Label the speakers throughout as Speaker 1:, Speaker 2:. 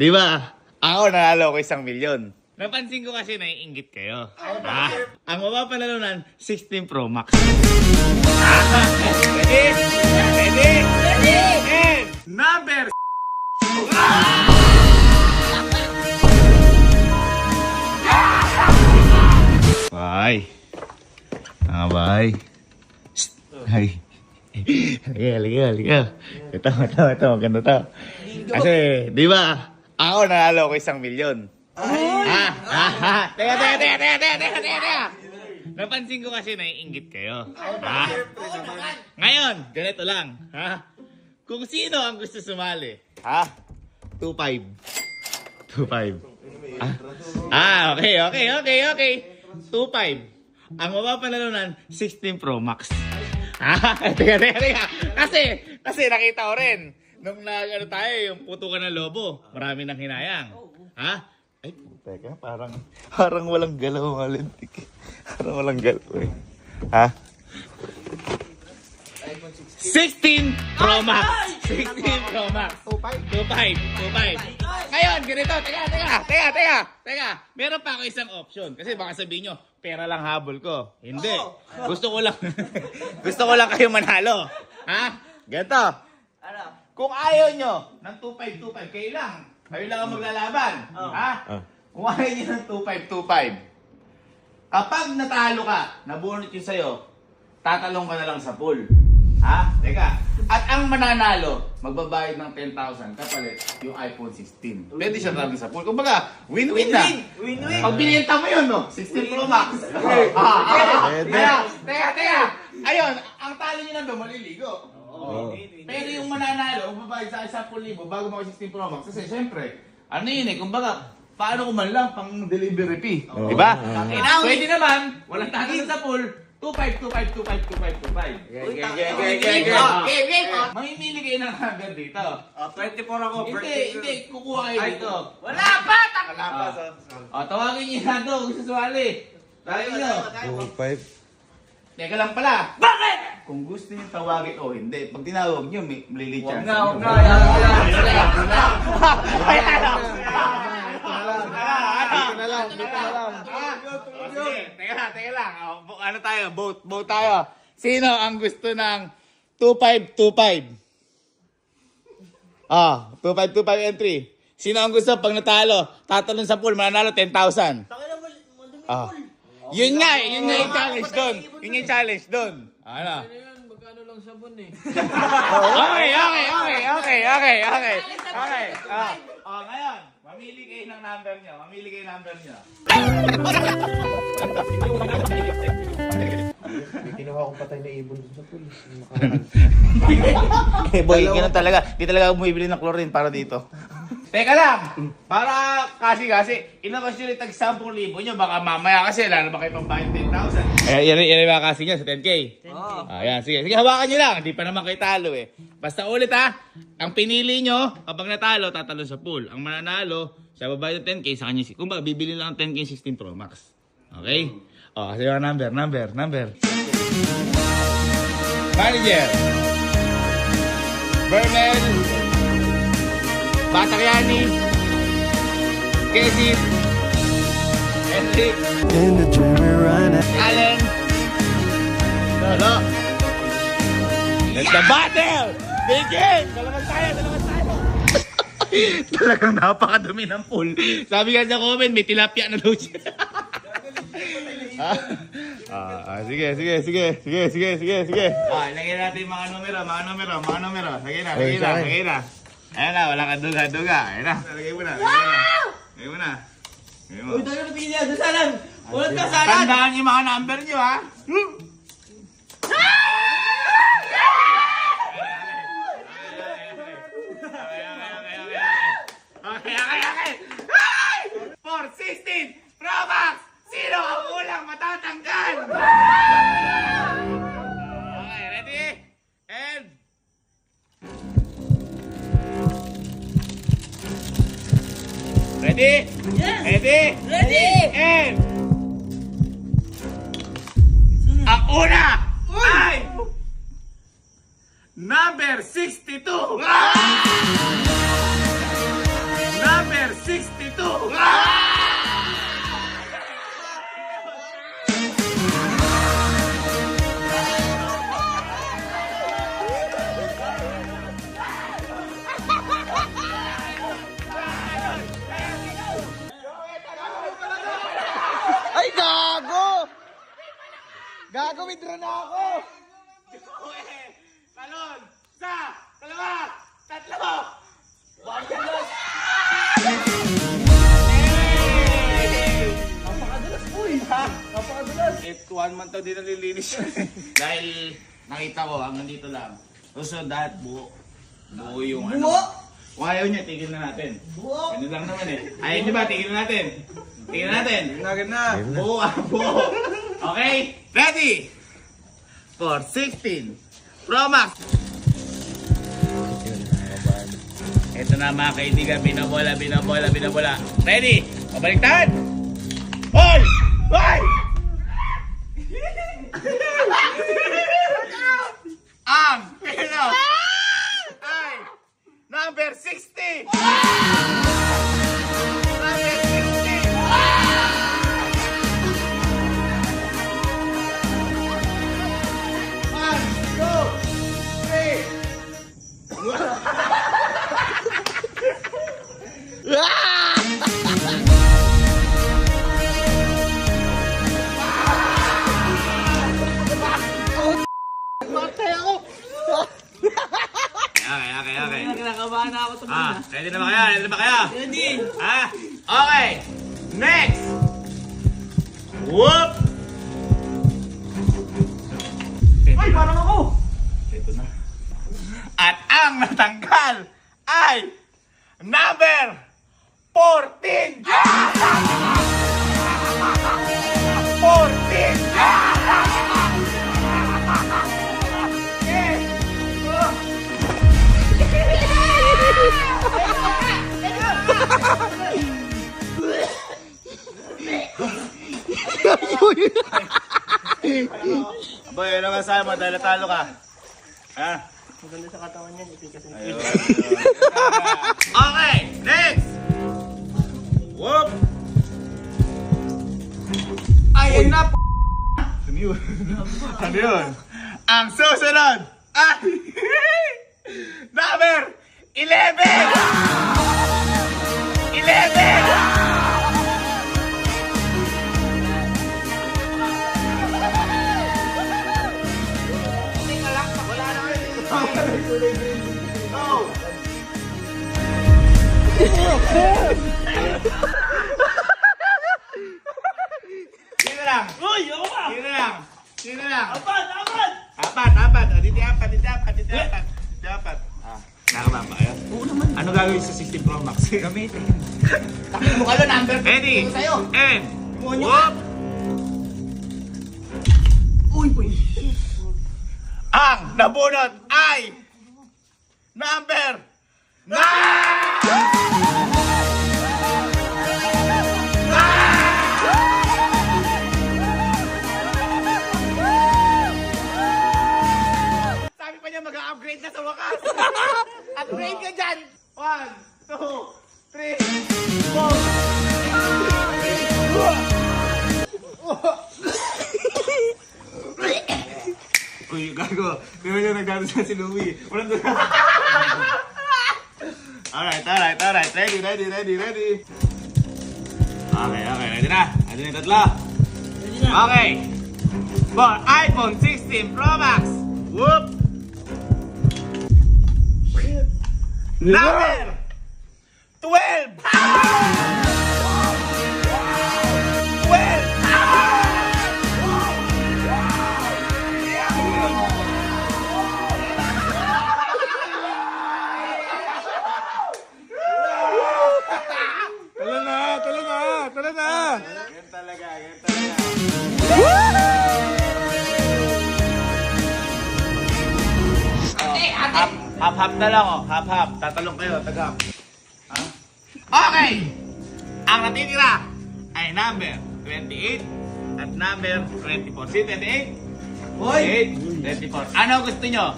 Speaker 1: Di ba? Ako nanalo ko 1,000,000. Napansin ko kasi naiinggit kayo. Ang mapapanalunan, 16 Pro Max. Ready? Ready? Ready? And number Bye. Bye. Hi. Halika. Ito, maganda to. Kasi, di ba, ako nanalo ko 1,000,000. Teka. Napansin ko kasi naiinggit kayo. Ngayon, ganito lang. Kung sino ang gusto sumali. 2.5. 2.5. Okay. 2.5. Ang mapapanalunan, 16 Pro Max. Teka. Kasi nakita ko rin. Nung tayo, yung putukan ng lobo, marami nang hinayang. Ay, teka, parang walang galaw mga lintik. Parang walang galaw eh. 16 Pro Max! 16 Pro Max! 2.5. Ngayon, ganito, teka. Meron pa ako isang option. Kasi baka sabihin nyo, pera lang habol ko. Hindi. Gusto ko lang kayo manalo. Ganito. Kung ayaw nyo ng 2.5, kayo lang ang maglalaban. Kung ayaw nyo ng 2.5, kapag natalo ka, nabunot yun sa'yo, tatalong ka na lang sa pool. Teka. At ang mananalo, magbabayad ng 10,000 kapalit yung iPhone 16. Pwede siya talagang sa pool. Kumbaga, win-win na.
Speaker 2: Win-win.
Speaker 1: Pag binenta mo yun, no? 16 Pro Max. Teka. Ayun, ang talo nyo nandun, maliligo. Pero yung mananalo, magbabayad sa 10,000 bago mo 16 Pro Max. Kasi syempre, ano yun kumbaga, paano ko man lang pang delivery fee. Diba? Pwede naman, walang tatalo sa pool. 2.5. Mamimili kayo ng number dito.
Speaker 2: 24 ako.
Speaker 1: Hindi, kukuha kayo dito.
Speaker 2: Wala pa!
Speaker 1: Tawagin niyo na ito kung saswali. Tawagin niyo.
Speaker 3: 2.5.
Speaker 1: Teka lang pala.
Speaker 2: Bakit?
Speaker 1: Kung gusto niyo tawagin o hindi, pag tinawag niyo, maliliit chance.
Speaker 2: Huwag na.
Speaker 3: Dito na lang.
Speaker 1: Sige, teka lang. Ano tayo? Vote tayo. Sino ang gusto ng 2.5? 2.5 entry. Sino ang gusto pag natalo, tatalon sa pool, mananalo 10,000? Yun nga yung challenge doon. Yun yung challenge doon. Ano?
Speaker 2: Magkano lang sabon eh.
Speaker 1: Okay. Ngayon, mamili kayo ng number nyo.
Speaker 3: Kinuha ko patay na ibon sa pool.
Speaker 1: Boy, ganun talaga. Di talaga bumibili ng chlorine para dito. Teka lang! Para kasi, inabas nyo rin tag 10,000 nyo, baka mamaya kasi, lalo ba kayo pang 10,000? Yan yung mga kasi nyo sa 10K. Ayan, sige, hawakan nyo lang. Hindi pa naman kayo talo eh. Basta ulit ang pinili nyo, kapag natalo, tatalo sa pool. Ang mananalo, sa babayad ng 10K, sa kanya, kung baka bibili lang ng 10K 16 Pro Max. Okay? Kasi yung number. Manager. Bernel. Batakyani, Casey, Henrik, Allen, Lolo. Let the battle begin! Dalaman tayo! Talagang napakadumi ng pool. Sabi nga sa comment, may tilapia na daw siya. Sige. Lagyan natin mga numero. Lagyan na. Ayan na, wala kang duga. Ayan na, lagay mo na.
Speaker 2: Uy, tayo na tingin niya. Dasalan! Walang dasalan!
Speaker 1: Tandaan yung mga number nyo, Okay. 416 Pro Max! Sino ang ulang matatanggal? Okay, ready? And... Ready?
Speaker 2: Yes!
Speaker 1: Ready? And... Ang una ay... Number 62! Number Ay, gago! Gago, withdraw na ako! Talon! Sa! Dalawa! Tatlo!
Speaker 2: Napakadulas, uy! Napakadulas!
Speaker 1: It 1 month daw din nalilinis yun. Dahil nakita ko, hanggang dito lang. Susunod lahat, buo. Buo yung
Speaker 2: Buo?
Speaker 1: Kung ayaw niya, tigil na natin.
Speaker 2: Buo!
Speaker 1: Ano lang naman eh. Ayaw niyo ba, tigil na natin. Tigil na natin.
Speaker 2: Nagad na!
Speaker 1: Buo buo. Okay? Ready? For 16 Pro Max. Ito na mga kaibigan, binabola. Ready? Pabaliktad! Hold! Hoy! Ang pino ay number 60! Number 60! One, two, three. Okay.
Speaker 2: Kinakabahan na ako ito.
Speaker 1: Ready na ba kayo?
Speaker 2: Ready!
Speaker 1: Okay. Next. Whoop.
Speaker 2: Ay, parang ako!
Speaker 1: Ito na. At ang natanggal ay number 14! 14! Boy, ano masabi mo dahil natalo ka? Ha?
Speaker 2: Maganda sa katawan niya, ipin kasi.
Speaker 1: Ayun. Okay, next! Whoop!
Speaker 2: Ay, na p***!
Speaker 1: Ano yun? Ano yun? Ang susunod ay number 11! 11! No! Sino lang?
Speaker 2: Uy, ako ba?
Speaker 1: Sino lang?
Speaker 2: Apat!
Speaker 1: Apat. Dito apat. Nakababa ba kayo?
Speaker 2: Oo naman.
Speaker 1: Ano gagawin sa 16 Pro Max?
Speaker 2: Gamitin.
Speaker 3: Takot mo ka lang, number 15
Speaker 1: Ready?
Speaker 3: sa'yo.
Speaker 1: And
Speaker 3: Demonyo
Speaker 1: whoop!
Speaker 2: Uy, uy.
Speaker 1: Ang nabunot ay number 9! Sabi pa niya mag-upgrade na sa wakas. Upgrade ka dyan. 1, 2, 3, 4. Uy, gago. Di ba niya nagdadasal si Louie? Walang doon. Alright. Ready. Okay. Ready na. Ready na tatlo. Okay. For iPhone 16 Pro Max. Whoop. Number 12. 12. Tala na. Yan talaga. Hap na lang oh. Hap. Tatalong kayo. Tagap. Okay. Ang natitira ay number 28 at number 24. Si 28?
Speaker 2: Hoy!
Speaker 1: 24. Ano gusto nyo?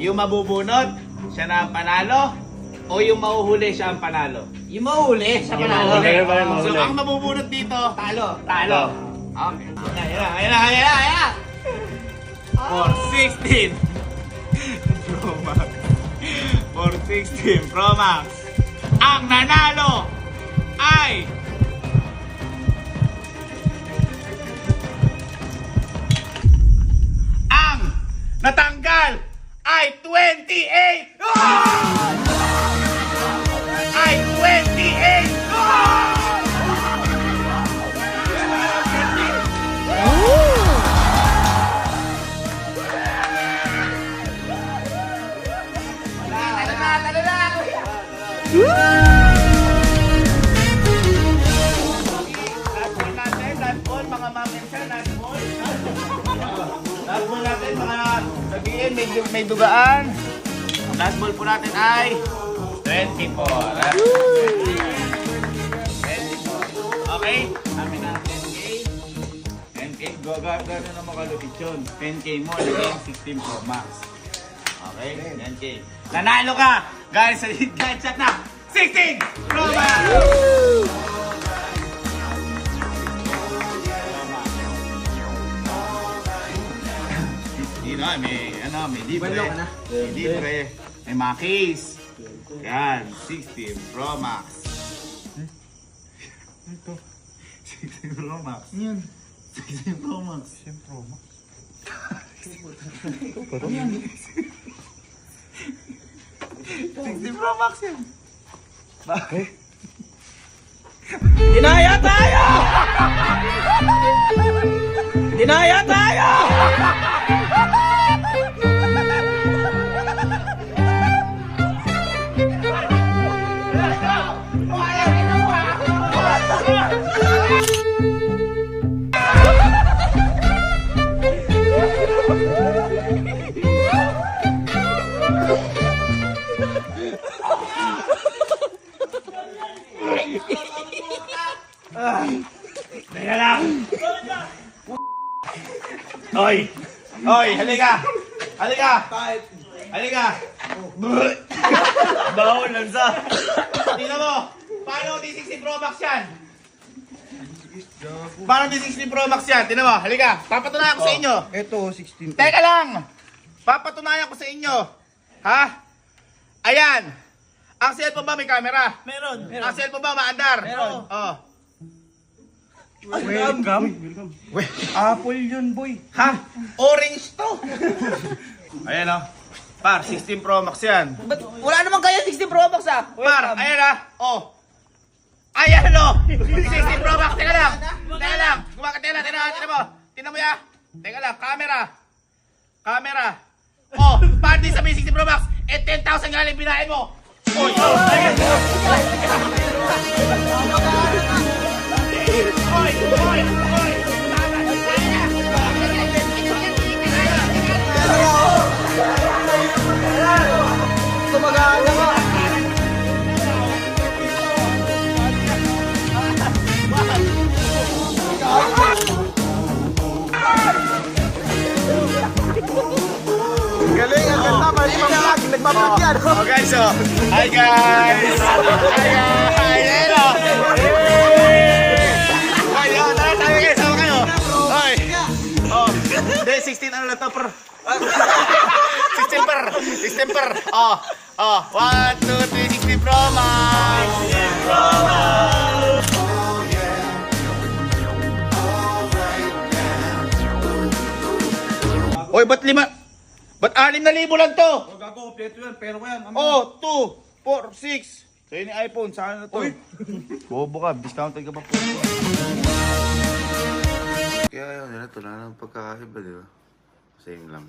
Speaker 1: Yung mabubunot, siya na ang panalo? O yung mahuhuli, siya ang panalo?
Speaker 2: Yung mahuli, siya panalo.
Speaker 1: So, ang mabubunot dito,
Speaker 2: Talo.
Speaker 1: talo. Okay. Ayan na. For 16 Pro Max. For 16 Pro Max. Ang nanalo ay ang natanggal ay 28! Ay 28! Last ball, mga ma'am and sir, last ball. Last ball natin, mga sabihin, may dugaan. Last ball po natin ay 24. 24. Okay? Sabi na 10K. 10K. Gagano na makalupit yun. 10K mo, lagyan 16 Pro Max. Okay? 10K. Nanalo ka! Guys, sa lead gunshot na 16 Pro Max! May libre. May libre. May mga case. Yan, 16 Pro Max. 16 Pro Max. Yan. 16 Pro Max. 16 Pro Max. Yan. 16 Pro Max yan. Bakit?
Speaker 2: Dinaya tayo! Dinaya tayo!
Speaker 1: Teka lang! Oy! Oy, halika! Halika! Halika! Bawal lang sa... Tingnan mo! Paano D60 Pro Max yan? Paano D60 Pro Max yan? Tingnan mo, halika! Papatunayan ko sa inyo!
Speaker 3: Ito, 16.
Speaker 1: Teka lang! Papatunayan ko sa inyo! Ha? Ayan! Ang cellphone ba may camera?
Speaker 2: Meron.
Speaker 1: Ang cellphone ba maandar?
Speaker 2: Meron.
Speaker 1: Oh.
Speaker 3: Welcome. Apple yun, boy.
Speaker 1: Ha? Orange to! Ayan o. Par, 16 Pro Max yan.
Speaker 2: Ba't wala naman kayo 60 Pro Max ah?
Speaker 1: Par, ayan ah. Oh. Ayan o. 16 Pro Max. Teka lang. Teka lang. Kumakatila. Tingnan mo. Tingnan mo ya. Teka lang. Camera. Camera. Oh. Par, di sabihin 16 Pro Max. 10,000 galing binahin mo. Oy. Ayan. Oy. Oy. Oy.
Speaker 2: Tumagana ka.
Speaker 3: Galing, ang ganda. Parang di mamag. Nagbablog yan.
Speaker 1: Okay, so, hi guys! Hi guys! Hello! Hey! Yo, tara, sabi kayo, sama kayo! Hoy! Oh, hindi, 16 ano lang to, per? 16 per! 16 per! Oh, oh, 1, 2, 3, 16 Pro Max! 16 Pro Max! Hoy, ba't 6,000 lang to?
Speaker 3: Gago, kompleto yan. Pero ko yan.
Speaker 1: Oh, 2, 4, 6. Sa'yo ni iPhone, saan na to? Bobo ka, discounted ka pa po.
Speaker 4: Kaya yun, ito na lang pagkakaiba, di ba? Same lang.